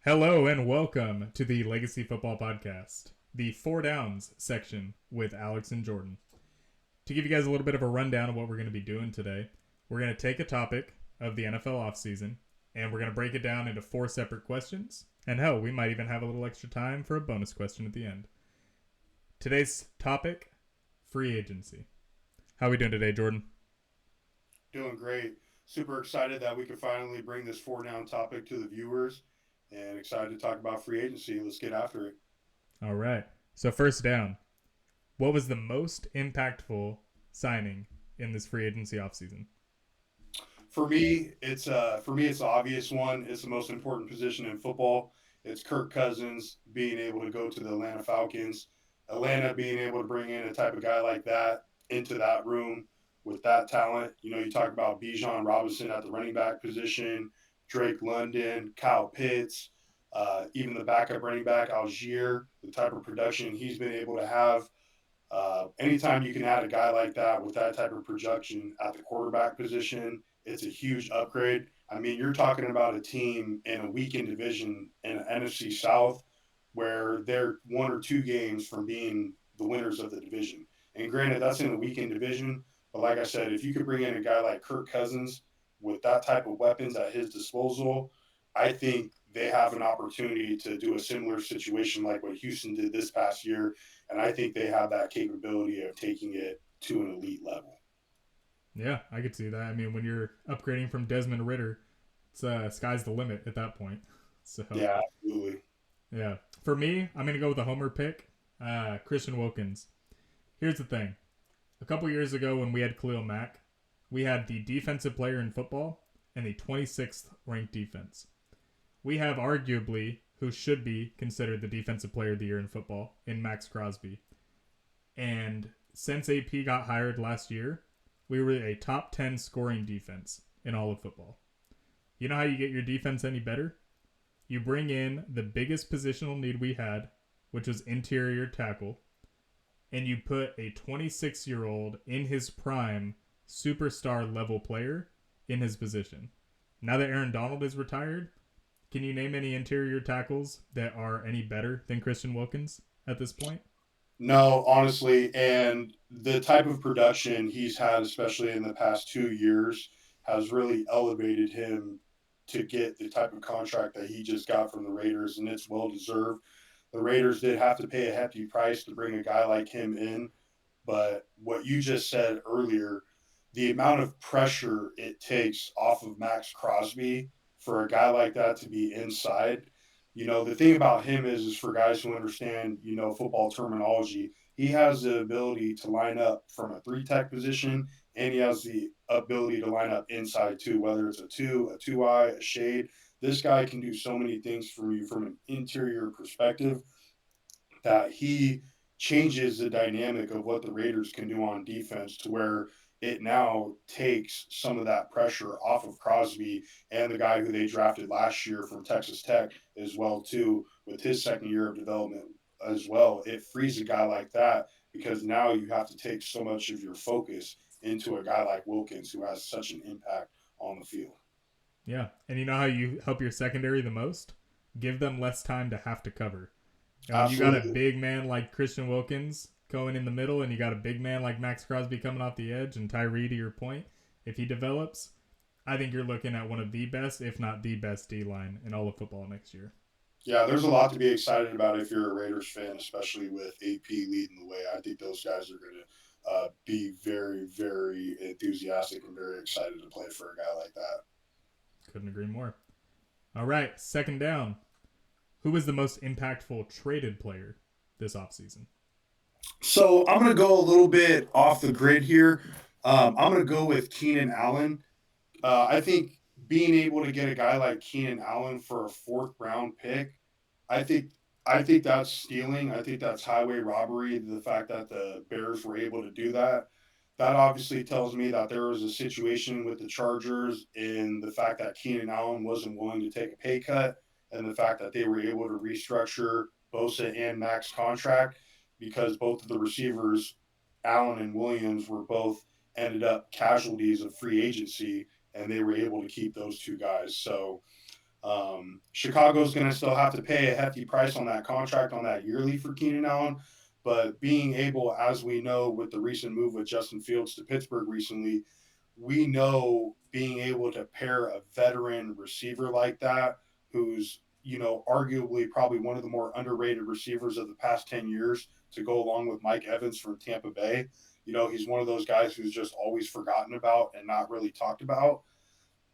Hello and welcome to the Legacy Football Podcast, the Four Downs section with Alex and Jordan. To give you guys a little bit of a rundown of what we're going to be doing today, we're going to take a topic of the NFL offseason and we're going to break it down into four separate questions. And hell, we might even have a little extra time for a bonus question at the end. Today's topic, free agency. How are we doing today, Jordan? Doing great. Super excited that we could finally bring this four down topic to the viewers and excited to talk about free agency. Let's get after it. All right. So, first down, what was the most impactful signing in this free agency offseason? For me it's the obvious one. It's the most important position in football. It's Kirk Cousins being able to go to the Atlanta Falcons. Atlanta being able to bring in a type of guy like that into that room with that talent. You talk about Bijan Robinson at the running back position, Drake London, Kyle Pitts, even the backup running back Algier, the type of production he's been able to have. Anytime you can add a guy like that with that type of production at the quarterback position, it's a huge upgrade. I mean, you're talking about a team in a weakened division in NFC South where they're one or two games from being the winners of the division. And granted, that's in a weakened division. But like I said, if you could bring in a guy like Kirk Cousins with that type of weapons at his disposal, I think they have an opportunity to do a similar situation like what Houston did this past year. And I think they have that capability of taking it to an elite level. Yeah, I could see that. I mean, when you're upgrading from Desmond Ritter, it's sky's the limit at that point. So Yeah, absolutely. yeah, for me, I'm gonna go with a homer pick, Christian Wilkins. Here's the thing: a couple years ago, when we had Khalil Mack, we had the defensive player in football and the 26th ranked defense. We have arguably who should be considered the defensive player of the year in football in Max Crosby. And since AP got hired last year, we were a top 10 scoring defense in all of football. You know how you get your defense any better? You bring in the biggest positional need we had, which was interior tackle, and you put a 26-year-old in his prime superstar level player in his position. Now that Aaron Donald is retired, can you name any interior tackles that are any better than Christian Wilkins at this point? No, honestly, and the type of production he's had, especially in the past 2 years, has really elevated him to get the type of contract that he just got from the Raiders, and it's well deserved. The Raiders did have to pay a hefty price to bring a guy like him in, but what you just said earlier, the amount of pressure it takes off of Max Crosby for a guy like that to be inside. The thing about him is for guys who understand, football terminology, he has the ability to line up from a three tech position, and he has the ability to line up inside too, whether it's a two eye, a shade. This guy can do so many things for you from an interior perspective that he changes the dynamic of what the Raiders can do on defense to where it now takes some of that pressure off of Crosby and the guy who they drafted last year from Texas Tech as well too with his second year of development as well. It frees a guy like that because now you have to take so much of your focus into a guy like Wilkins who has such an impact on the field. Yeah. And you know how you help your secondary the most? Give them less time to have to cover. And when you got a Absolutely. big man like Christian Wilkins going in the middle and you got a big man like Max Crosby coming off the edge and Tyree, to your point, if he develops, I think you're looking at one of the best, if not the best D line in all of football next year. Yeah, there's a lot to be excited about if you're a Raiders fan, especially with AP leading the way. I think those guys are going to be very, very enthusiastic and very excited to play for a guy like that. Couldn't agree more. All right, second down. Who was the most impactful traded player this offseason? So I'm going to go a little bit off the grid here. I'm going to go with Keenan Allen. I think being able to get a guy like Keenan Allen for a fourth round pick, I think I think that's stealing. I think that's highway robbery. The fact that the Bears were able to do that, that obviously tells me that there was a situation with the Chargers in the fact that Keenan Allen wasn't willing to take a pay cut, and the fact that they were able to restructure Bosa and Max contract because both of the receivers, Allen and Williams, were both ended up casualties of free agency, and they were able to keep those two guys. So Chicago's going to still have to pay a hefty price on that contract on that yearly for Keenan Allen. But being able, as we know, with the recent move with Justin Fields to Pittsburgh recently, we know being able to pair a veteran receiver like that, who's, arguably probably one of the more underrated receivers of the past 10 years, to go along with Mike Evans from Tampa Bay. He's one of those guys who's just always forgotten about and not really talked about.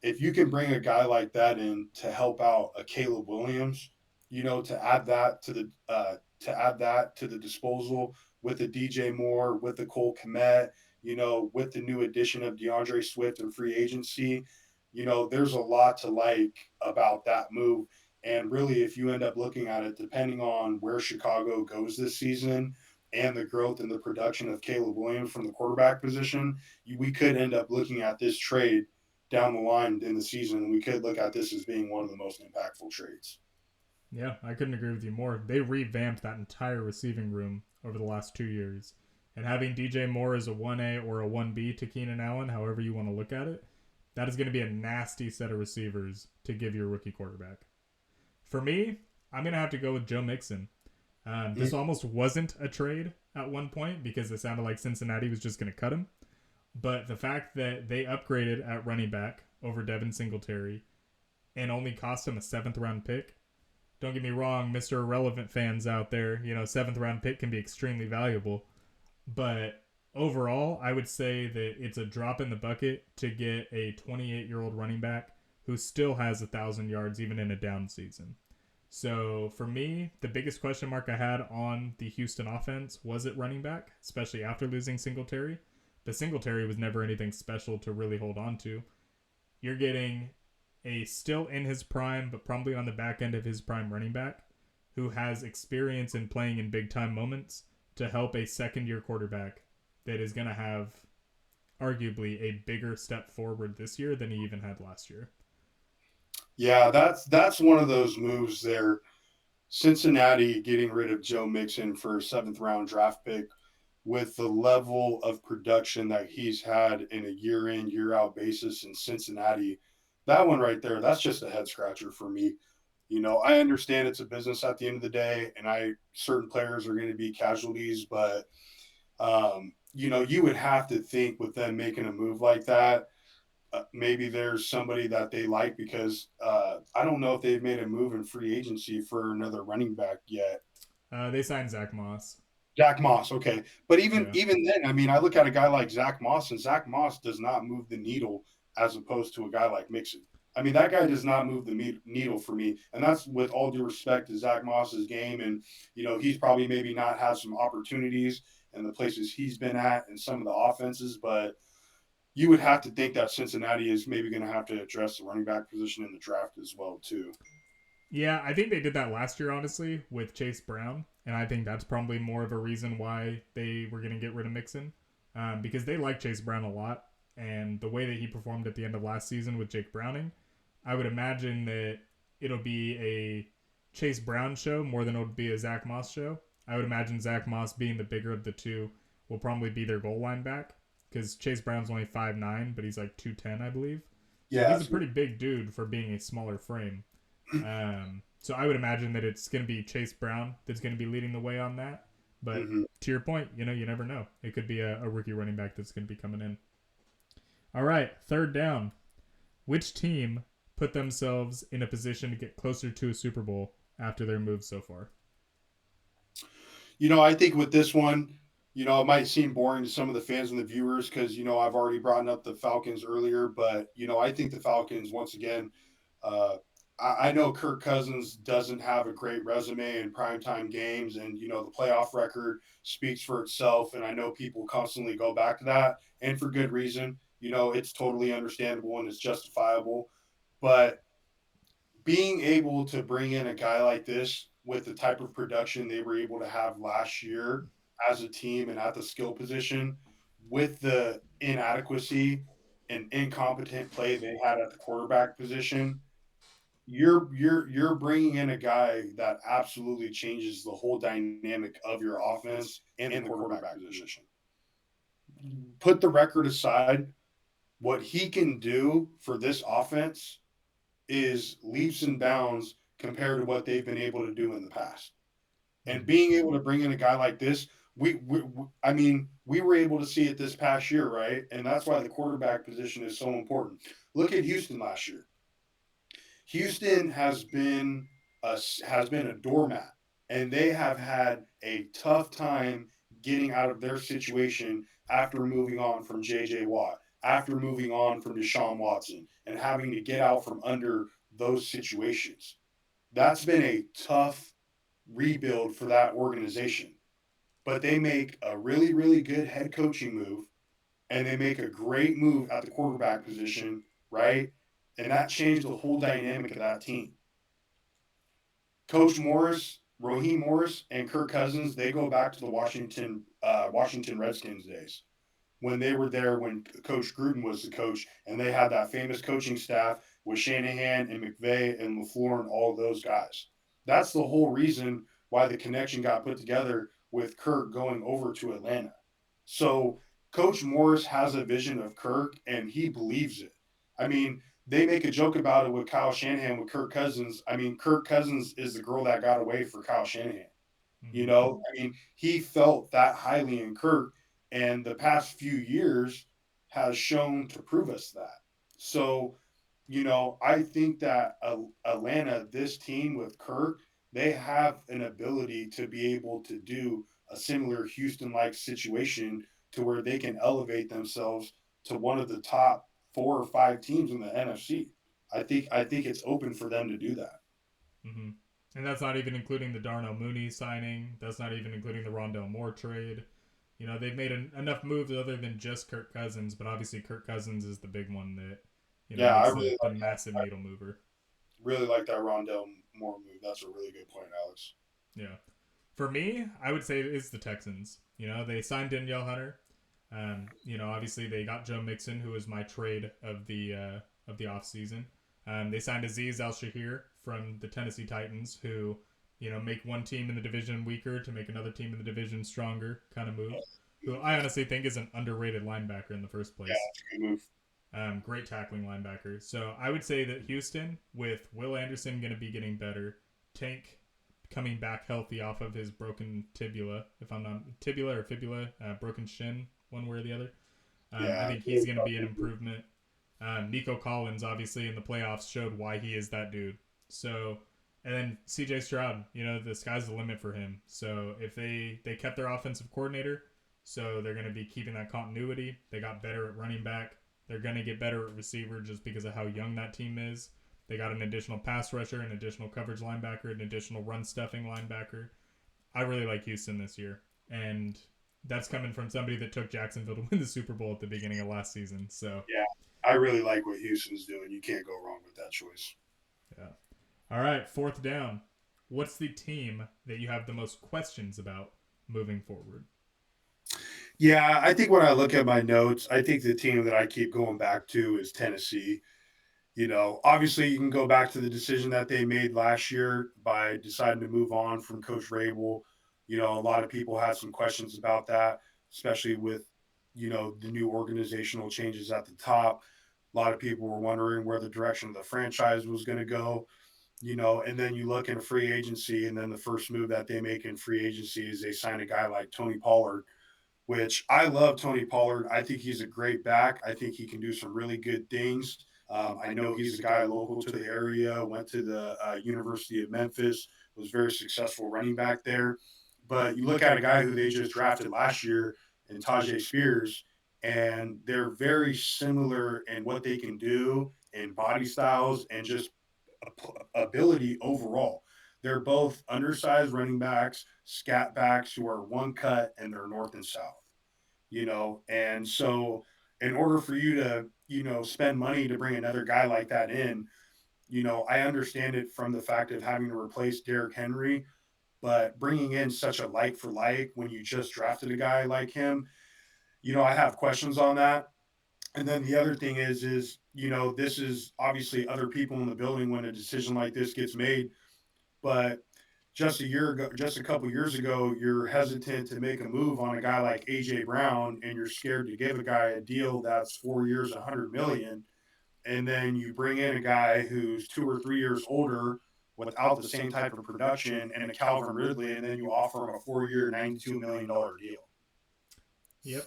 If you can bring a guy like that in to help out a Caleb Williams, to add that to the disposal with the DJ Moore, with the Cole Kmet, with the new addition of DeAndre Swift and free agency, there's a lot to like about that move. And really, if you end up looking at it, depending on where Chicago goes this season and the growth and the production of Caleb Williams from the quarterback position, we could end up looking at this trade down the line in the season. We could look at this as being one of the most impactful trades. Yeah, I couldn't agree with you more. They revamped that entire receiving room over the last 2 years. And having DJ Moore as a 1A or a 1B to Keenan Allen, however you want to look at it, that is going to be a nasty set of receivers to give your rookie quarterback. For me, I'm going to have to go with Joe Mixon. This almost wasn't a trade at one point because it sounded like Cincinnati was just going to cut him. But the fact that they upgraded at running back over Devin Singletary and only cost him a 7th round pick. Don't get me wrong, Mr. Irrelevant fans out there, 7th round pick can be extremely valuable. But overall, I would say that it's a drop in the bucket to get a 28-year-old running back who still has 1,000 yards even in a down season. So for me, the biggest question mark I had on the Houston offense was at running back, especially after losing Singletary. But Singletary was never anything special to really hold on to. You're getting a still in his prime, but probably on the back end of his prime running back who has experience in playing in big time moments to help a second year quarterback that is going to have arguably a bigger step forward this year than he even had last year. Yeah, that's one of those moves there. Cincinnati getting rid of Joe Mixon for a 7th round draft pick with the level of production that he's had in a year in, year out basis in Cincinnati. That one right there, that's just a head scratcher for me. I understand it's a business at the end of the day, and certain players are going to be casualties, but you would have to think with them making a move like that, maybe there's somebody that they like because I don't know if they've made a move in free agency for another running back yet. They signed Zach Moss. Zach Moss, okay. But even Yeah. even then, I mean, I look at a guy like Zach Moss, and Zach Moss does not move the needle as opposed to a guy like Mixon. I mean, that guy does not move the needle for me, and that's with all due respect to Zach Moss's game. And he's probably maybe not had some opportunities in the places he's been at and some of the offenses, but you would have to think that Cincinnati is maybe going to have to address the running back position in the draft as well, too. Yeah, I think they did that last year, honestly, with Chase Brown. And I think that's probably more of a reason why they were going to get rid of Mixon. Because they like Chase Brown a lot. And the way that he performed at the end of last season with Jake Browning, I would imagine that it'll be a Chase Brown show more than it'll be a Zach Moss show. I would imagine Zach Moss being the bigger of the two will probably be their goal line back. Because Chase Brown's only 5'9", but he's like 210, I believe. So yeah, he's a pretty big dude for being a smaller frame. So I would imagine that it's going to be Chase Brown that's going to be leading the way on that. But to your point, you never know. It could be a rookie running back that's going to be coming in. All right, 3rd down. Which team put themselves in a position to get closer to a Super Bowl after their moves so far? I think with this one, it might seem boring to some of the fans and the viewers because, I've already brought up the Falcons earlier, but, I think the Falcons, once again, I know Kirk Cousins doesn't have a great resume in primetime games, and the playoff record speaks for itself. And I know people constantly go back to that, and for good reason. It's totally understandable and it's justifiable. But being able to bring in a guy like this with the type of production they were able to have last year as a team and at the skill position, with the inadequacy and incompetent play they had at the quarterback position, you're bringing in a guy that absolutely changes the whole dynamic of your offense and the quarterback position. Put the record aside, what he can do for this offense is leaps and bounds compared to what they've been able to do in the past. And Mhm. being able to bring in a guy like this, I mean, we were able to see it this past year, right? And that's why the quarterback position is so important. Look at Houston last year. Houston has been a doormat, and they have had a tough time getting out of their situation after moving on from J.J. Watt, after moving on from Deshaun Watson, and having to get out from under those situations. That's been a tough rebuild for that organization. But they make a really, really good head coaching move, and they make a great move at the quarterback position, right? And that changed the whole dynamic of that team. Coach Morris, Raheem Morris, and Kirk Cousins, they go back to the Washington Redskins days when they were there when Coach Gruden was the coach, and they had that famous coaching staff with Shanahan and McVay and LaFleur and all of those guys. That's the whole reason why the connection got put together with Kirk going over to Atlanta. So Coach Morris has a vision of Kirk, and he believes it. I mean, they make a joke about it with Kyle Shanahan with Kirk Cousins. I mean, Kirk Cousins is the girl that got away for Kyle Shanahan. You Mhm. know, I mean, he felt that highly in Kirk, and the past few years has shown to prove us that. So, I think that Atlanta, this team with Kirk, they have an ability to be able to do a similar Houston like situation to where they can elevate themselves to one of the top 4 or 5 teams in the NFC. I think it's open for them to do that. Mhm. And that's not even including the Darnell Mooney signing. That's not even including the Rondell Moore trade. You know, they've made enough moves other than just Kirk Cousins, but obviously Kirk Cousins is the big one that, Yeah, I makes really the like massive needle mover. that Rondell Moore move. That's a really good point, Alex. Yeah. For me, I would say it's the Texans. They signed Danielle Hunter. Obviously they got Joe Mixon, who was my trade of the offseason. They signed Aziz Al Shahir from the Tennessee Titans, who make one team in the division weaker to make another team in the division stronger kind of move. Who I honestly think is an underrated linebacker in the first Yeah, place. that's a good move. Great tackling linebacker. So I would say that Houston, with Will Anderson going to be getting better, Tank coming back healthy off of his broken tibula, if I'm not tibula or fibula, broken shin, one way or the other. I Yeah, think he's going to be an improvement. Nico Collins, obviously, in the playoffs showed why he is that dude. So, and then CJ Stroud, the sky's the limit for him. So if they kept their offensive coordinator, so they're going to be keeping that continuity. They got better at running back. They're going to get better at receiver just because of how young that team is. They got an additional pass rusher, an additional coverage linebacker, an additional run stuffing linebacker. I really like Houston this year. And that's coming from somebody that took Jacksonville to win the Super Bowl at the beginning of last season. So, yeah. I really like what Houston's doing. You can't go wrong with that choice. yeah. All right, fourth down. What's the team that you have the most questions about moving forward? Yeah, I think when I look at my notes, I think the team that I keep going back to is Tennessee. Obviously, you can go back to the decision that they made last year by deciding to move on from Coach Rabel. A lot of people had some questions about that, especially with, the new organizational changes at the top. A lot of people were wondering where the direction of the franchise was going to go, and then you look in free agency, and then the first move that they make in free agency is they sign a guy like Tony Pollard, which I love Tony Pollard. I think he's a great back. I think he can do some really good things. I know he's a guy local to the area, went to the University of Memphis, was very successful running back there. But you look at a guy who they just drafted last year in Tajay Spears, and they're very similar in what they can do in body styles and just ability overall. They're both undersized running backs, scat backs who are one cut and they're north and south, and so in order for you to, spend money to bring another guy like that in, I understand it from the fact of having to replace Derrick Henry, but bringing in such a like for like when you just drafted a guy like him, I have questions on that. And then the other thing is, this is obviously other people in the building when a decision like this gets made, but just a couple years ago, you're hesitant to make a move on a guy like AJ Brown, and you're scared to give a guy a deal that's 4 years, 100 million. and then you bring in a guy who's 2 or 3 years older without the same type of production and a Calvin Ridley, and then you offer him a 4 year, $92 million deal. Yep.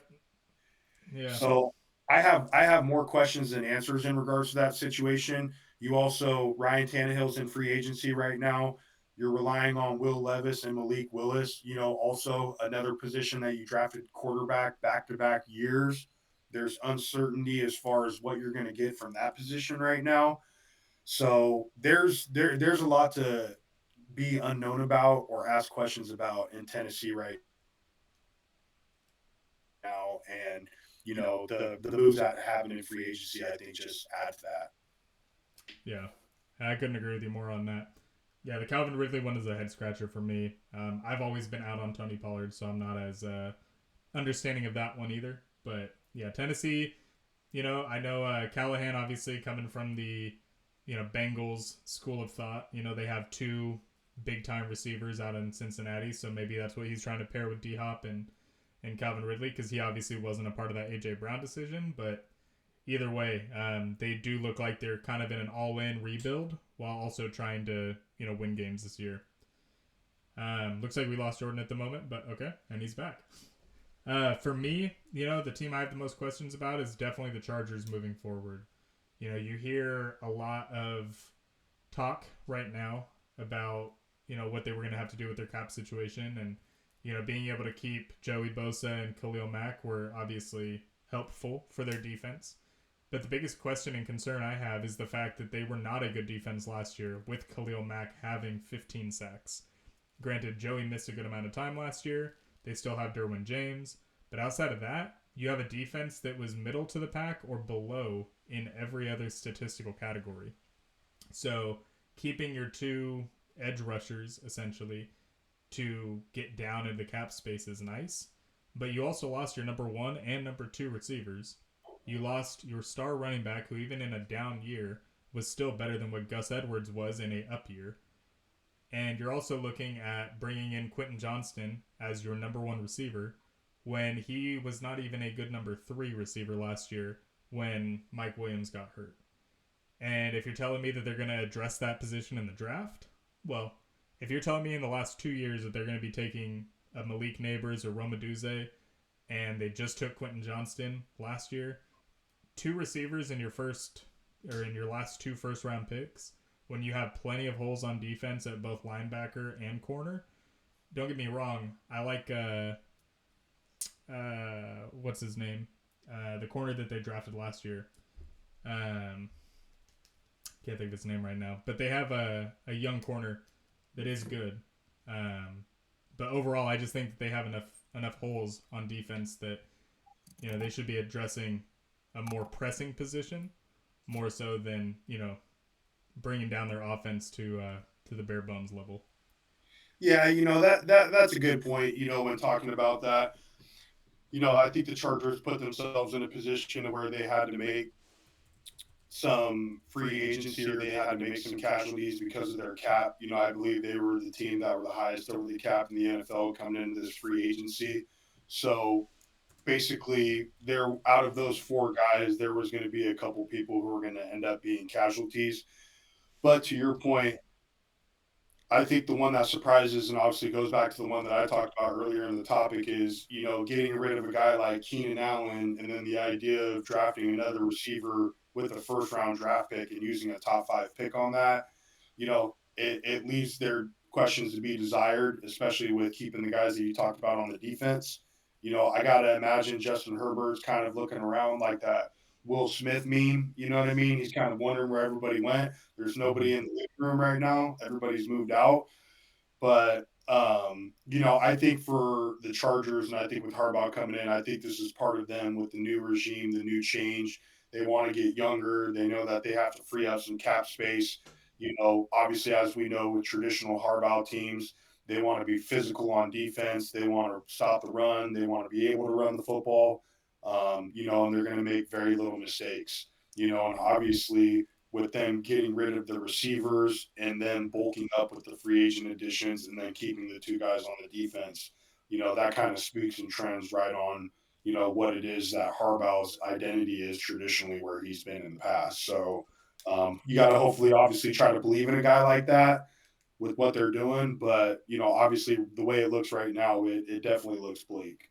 Yeah. So I have more questions than answers in regards to that situation. You also Ryan Tannehill's in free agency right now. You're relying on Will Levis and Malik Willis. Also another position that you drafted quarterback back-to-back years. There's uncertainty as far as what you're going to get from that position right now. So there's a lot to be unknown about or ask questions about in Tennessee right now. And the moves that happen in free agency, I think, just add to that. Yeah. I couldn't agree with you more on that. Yeah, the Calvin Ridley one is a head scratcher for me. I've always been out on Tony Pollard, so I'm not as understanding of that one either. But yeah, Tennessee, I know Callahan obviously coming from the Bengals school of thought. They have two big time receivers out in Cincinnati, so maybe that's what he's trying to pair with D Hop and Calvin Ridley because he obviously wasn't a part of that AJ Brown decision. But either way, they do look like they're kind of in an all in rebuild while also trying to win games this year. Looks like we lost Jordan at the moment, but okay, and he's back. For me, the team I have the most questions about is definitely the Chargers moving forward. You hear a lot of talk right now about what they were going to have to do with their cap situation, and being able to keep Joey Bosa and Khalil Mack were obviously helpful for their defense. But the biggest question and concern I have is the fact that they were not a good defense last year with Khalil Mack having 15 sacks. Granted, Joey missed a good amount of time last year. They still have Derwin James. But outside of that, you have a defense that was middle to the pack or below in every other statistical category. So keeping your two edge rushers, essentially, to get down into cap space is nice. But you also lost your number one and number two receivers. You lost your star running back, who even in a down year was still better than what Gus Edwards was in a up year. And you're also looking at bringing in Quentin Johnston as your number one receiver when he was not even a good number three receiver last year when Mike Williams got hurt. And if you're telling me that they're going to address that position in the draft, well, if you're telling me in the last 2 years that they're going to be taking a Malik Neighbors or Roma Duze, and they just took Quentin Johnston last year, two receivers in your last two first round picks, when you have plenty of holes on defense at both linebacker and corner. Don't get me wrong, I like what's his name? The corner that they drafted last year. Can't think of his name right now. But they have a young corner that is good. But overall, I just think that they have enough holes on defense that they should be addressing a more pressing position more so than bringing down their offense to the bare bones level. Yeah, that's a good point. When talking about that, I think the Chargers put themselves in a position where they had to make some free agency or they had to make some casualties because of their cap. I believe they were the team that were the highest over the cap in the NFL coming into this free agency. So basically, there out of those four guys, there was going to be a couple people who were going to end up being casualties. But to your point, I think the one that surprises and obviously goes back to the one that I talked about earlier in the topic is, getting rid of a guy like Keenan Allen and then the idea of drafting another receiver with a first round draft pick and using a top five pick on that. It leaves their questions to be desired, especially with keeping the guys that you talked about on the defense. I got to imagine Justin Herbert's kind of looking around like that Will Smith meme. You know what I mean? He's kind of wondering where everybody went. There's nobody in the living room right now. Everybody's moved out. But I think for the Chargers, and I think with Harbaugh coming in, I think this is part of them with the new regime, the new change. They want to get younger. They know that they have to free up some cap space. Obviously, as we know with traditional Harbaugh teams, they want to be physical on defense. They want to stop the run. They want to be able to run the football. And they're going to make very little mistakes. And obviously with them getting rid of the receivers and then bulking up with the free agent additions and then keeping the two guys on the defense, that kind of speaks and trends right on what it is that Harbaugh's identity is traditionally where he's been in the past. So you got to hopefully, obviously, try to believe in a guy like that with what they're doing. But obviously, the way it looks right now, it definitely looks bleak.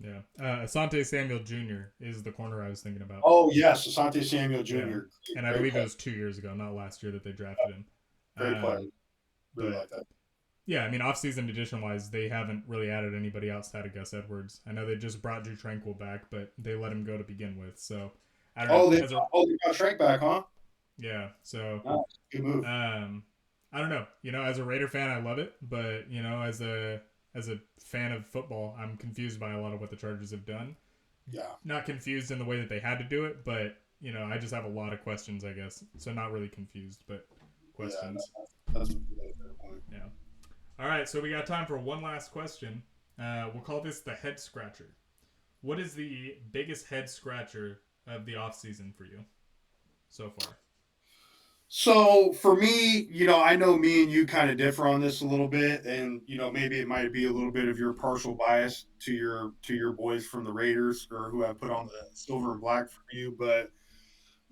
Yeah. Asante Samuel Jr. is the corner I was thinking about. Oh yes, Asante Samuel Yeah. Jr. And I Great believe it player, was 2 years ago, not last year, that they drafted him. great player. Really But like that. yeah, I mean, offseason edition wise, they haven't really added anybody outside of Gus Edwards. I know they just brought Drew Tranquil back, but they let him go to begin with. So I don't know. Oh, they As a they got Shrek back, huh? Yeah, so Nice. Good move. I don't know. As a Raider fan, I love it, but as a fan of football, I'm confused by a lot of what the Chargers have done. Yeah. Not confused in the way that they had to do it, but I just have a lot of questions, I guess. So not really confused, but Yeah. questions. That's a really fair point. Yeah. All right, so we got time for one last question. We'll call this the head scratcher. What is the biggest head scratcher of the offseason for you so far? So for me, I know me and you kind of differ on this a little bit, and maybe it might be a little bit of your partial bias to your boys from the Raiders or who have put on the silver and black for you. But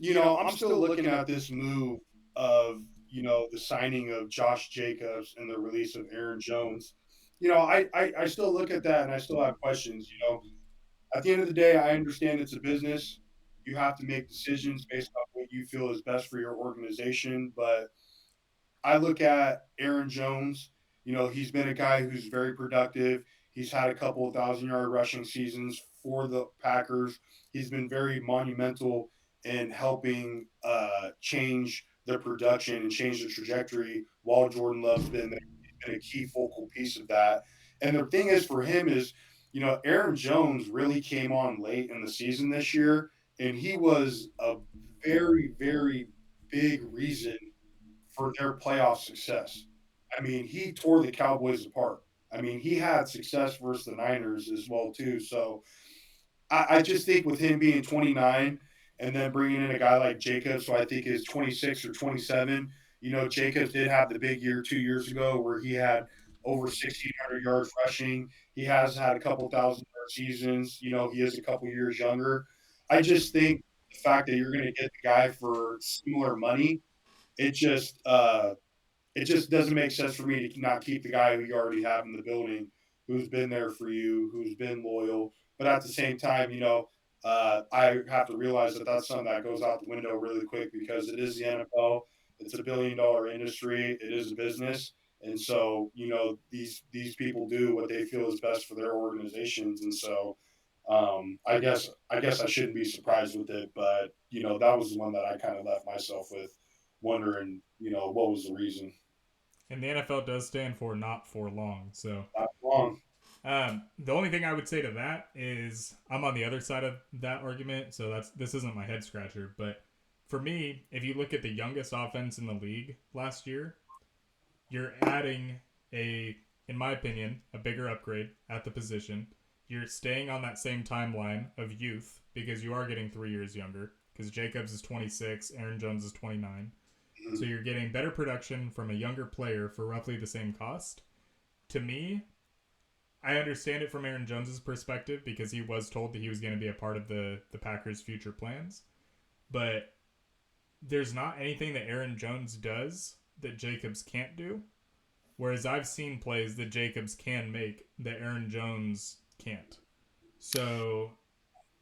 I'm still looking at this move of the signing of Josh Jacobs and the release of Aaron Jones. I still look at that and I still have questions. At the end of the day, I understand it's a business. You have to make decisions based on what you feel is best for your organization. But I look at Aaron Jones. He's been a guy who's very productive. He's had a couple of 1,000-yard rushing seasons for the Packers. He's been very monumental in helping change their production and change the trajectory while Jordan Love's been a key focal piece of that. And the thing is for him is, Aaron Jones really came on late in the season this year, and he was a very, very big reason for their playoff success. I mean, he tore the Cowboys apart. I mean, he had success versus the Niners as well too. So I just think with him being 29 and then bringing in a guy like Jacobs, so I think is 26 or 27. Jacobs did have the big year 2 years ago where he had over 1,600 yards rushing. He has had a couple 1,000-yard seasons. He is a couple years younger. I just think the fact that you're going to get the guy for similar money, it just it just doesn't make sense for me to not keep the guy who you already have in the building, who's been there for you, who's been loyal. But at the same time, I have to realize that that's something that goes out the window really quick because it is the NFL. It's $1 billion industry. It is a business, and so these people do what they feel is best for their organizations. And so I guess I shouldn't be surprised with it, but that was the one that I kind of left myself with, wondering what was the reason. And the NFL does stand for not for long. So Not wrong. the only thing I would say to that is I'm on the other side of that argument. So this isn't my head scratcher, but for me, if you look at the youngest offense in the league last year, you're adding in my opinion, a bigger upgrade at the position. You're staying on that same timeline of youth because you are getting 3 years younger. Because Jacobs is 26, Aaron Jones is 29. So you're getting better production from a younger player for roughly the same cost. To me, I understand it from Aaron Jones's perspective because he was told that he was going to be a part of the Packers' future plans. But there's not anything that Aaron Jones does that Jacobs can't do. Whereas I've seen plays that Jacobs can make that Aaron Jones can't. So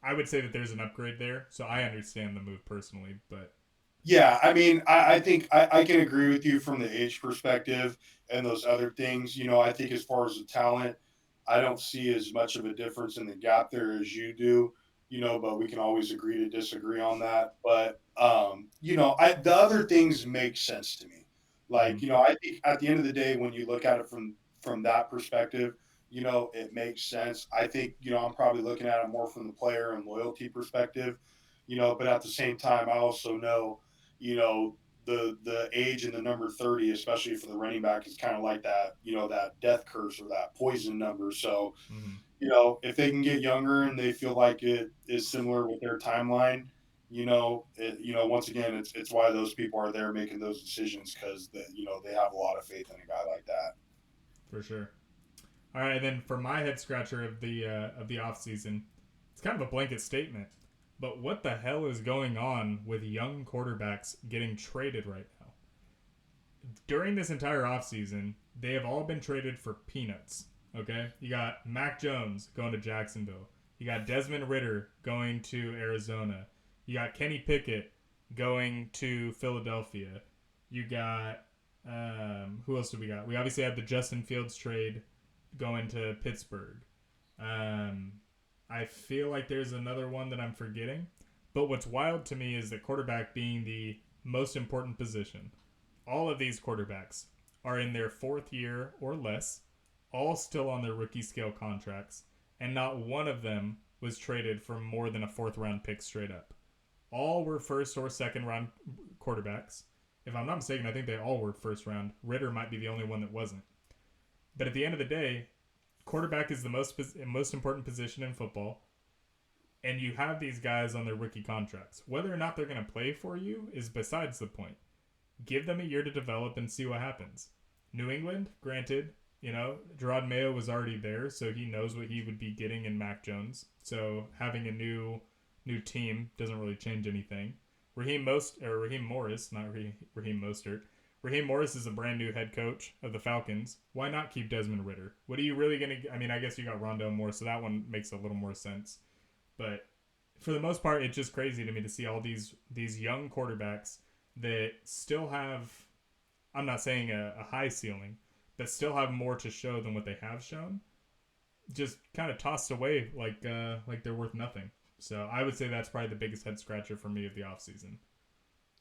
I would say that there's an upgrade there. So I understand the move personally, but Yeah, I mean, I think I can agree with you from the age perspective and those other things. I think as far as the talent, I don't see as much of a difference in the gap there as you do. But we can always agree to disagree on that. But the other things make sense to me. Like, mm-hmm. I think at the end of the day, when you look at it from that perspective, it makes sense. I think I'm probably looking at it more from the player and loyalty perspective. But at the same time, I also know you know, the age and the number 30, especially for the running back, is kind of like that, that death curse or that poison number. So, Mm-hmm. if they can get younger and they feel like it is similar with their timeline, once again, it's why those people are there making those decisions because they have a lot of faith in a guy like that. For sure. All right, then for my head scratcher of the off season, it's kind of a blanket statement. But what the hell is going on with young quarterbacks getting traded right now? During this entire offseason, they have all been traded for peanuts. Okay? You got Mac Jones going to Jacksonville. You got Desmond Ritter going to Arizona. You got Kenny Pickett going to Philadelphia. You got who else do we got? We obviously had the Justin Fields trade going to Pittsburgh. Um, I feel like there's another one that I'm forgetting. But what's wild to me is that quarterback being the most important position. All of these quarterbacks are in their fourth year or less, all still on their rookie scale contracts, and not one of them was traded for more than a fourth round pick straight up. All were first or second round quarterbacks. If I'm not mistaken, I think they all were first round. Ritter might be the only one that wasn't. But at the end of the day, quarterback is the most important position in football, and you have these guys on their rookie contracts. Whether or not they're going to play for you is besides the point. Give them a year to develop and see what happens. New England, granted, Gerard Mayo was already there, so he knows what he would be getting in Mac Jones. So having a new team doesn't really change anything. Raheem Morris, not Raheem Mostert. Raheem Morris is a brand new head coach of the Falcons. Why not keep Desmond Ritter? What are you really going to... I mean, I guess you got Rondale Moore, so that one makes a little more sense. But for the most part, it's just crazy to me to see all these young quarterbacks that still have... I'm not saying a high ceiling, but still have more to show than what they have shown. Just kind of tossed away like they're worth nothing. So I would say that's probably the biggest head scratcher for me of the offseason.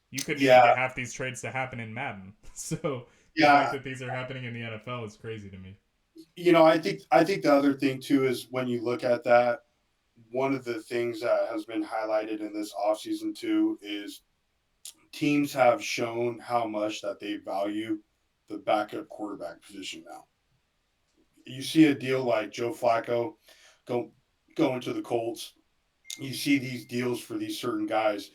You couldn't even get half these trades to happen in Madden. So the fact that these are happening in the NFL is crazy to me. I think the other thing too is when you look at that, one of the things that has been highlighted in this offseason too is teams have shown how much that they value the backup quarterback position now. You see a deal like Joe Flacco going to the Colts. You see these deals for these certain guys,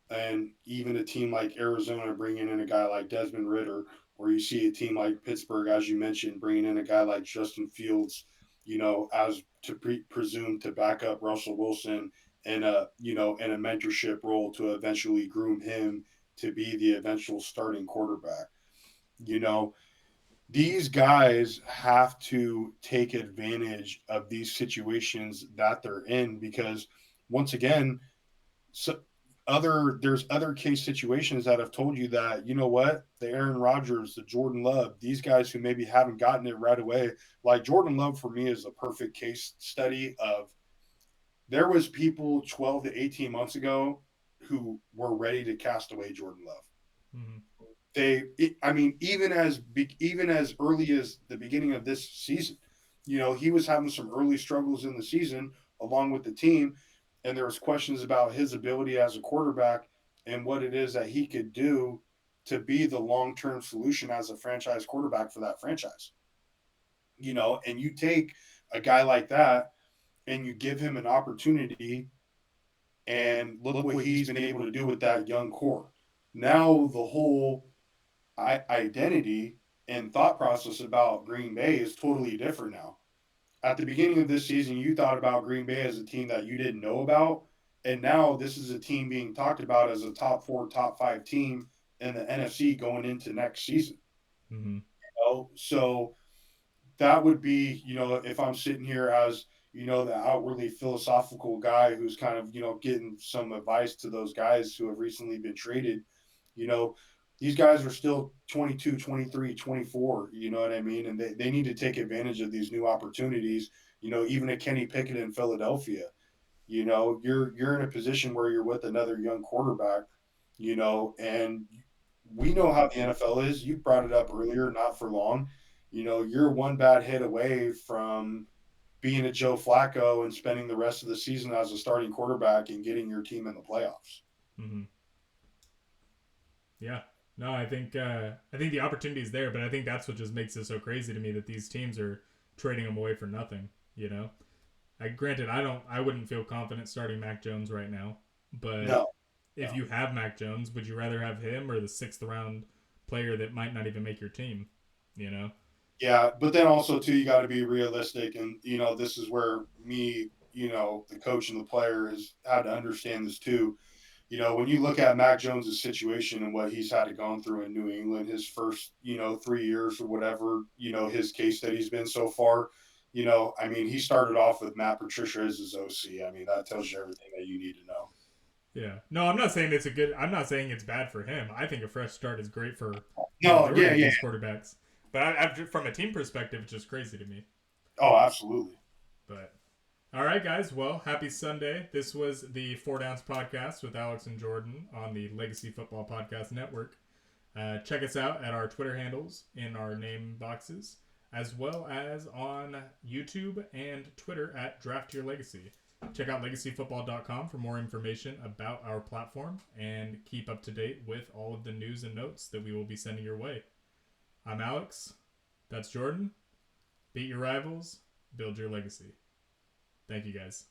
and even a team like Arizona bringing in a guy like Desmond Ritter, or you see a team like Pittsburgh, as you mentioned, bringing in a guy like Justin Fields, as to presume to back up Russell Wilson in a mentorship role to eventually groom him to be the eventual starting quarterback. These guys have to take advantage of these situations that they're in because once again, so there's other case situations that have told you that the Aaron Rodgers, the Jordan Love, these guys who maybe haven't gotten it right away, like Jordan Love for me is a perfect case study of there was people 12 to 18 months ago who were ready to cast away Jordan Love. Mm-hmm. Even as early as the beginning of this season, he was having some early struggles in the season along with the team. And there was questions about his ability as a quarterback and what it is that he could do to be the long-term solution as a franchise quarterback for that franchise. And you take a guy like that and you give him an opportunity and look what he's been able to do with that young core. Now the whole identity and thought process about Green Bay is totally different now. At the beginning of this season, you thought about Green Bay as a team that you didn't know about. And now this is a team being talked about as a top 4, top 5 team in the NFC going into next season. Mm-hmm. So that would be, if I'm sitting here as, the outwardly philosophical guy who's kind of, getting some advice to those guys who have recently been traded, these guys are still 22, 23, 24, you know what I mean? And they need to take advantage of these new opportunities, even a Kenny Pickett in Philadelphia. You're in a position where you're with another young quarterback, and we know how the NFL is. You brought it up earlier, not for long. You're one bad hit away from being a Joe Flacco and spending the rest of the season as a starting quarterback and getting your team in the playoffs. Mm-hmm. Yeah. No, I think the opportunity is there, but I think that's what just makes it so crazy to me that these teams are trading them away for nothing. Granted, I wouldn't feel confident starting Mac Jones right now, but if you have Mac Jones, would you rather have him or the 6th round player that might not even make your team? Yeah, but then also too, you got to be realistic, and this is where me the coach and the player has had to understand this too. When you look at Mac Jones's situation and what he's had to gone through in New England, his first, 3 years or whatever, his case that he's been so far, I mean, he started off with Matt Patricia as his OC. I mean, that tells you everything that you need to know. Yeah. No, I'm not saying it's a good. I'm not saying it's bad for him. I think a fresh start is great for the No, majority yeah, of yeah. these quarterbacks. But from a team perspective, it's just crazy to me. Oh, absolutely. But all right, guys. Well, happy Sunday. This was the Four Downs podcast with Alex and Jordan on the Legacy Football Podcast Network. Check us out at our Twitter handles in our name boxes, as well as on YouTube and Twitter at Draft Your Legacy. Check out legacyfootball.com for more information about our platform and keep up to date with all of the news and notes that we will be sending your way. I'm Alex. That's Jordan. Beat your rivals. Build your legacy. Thank you, guys.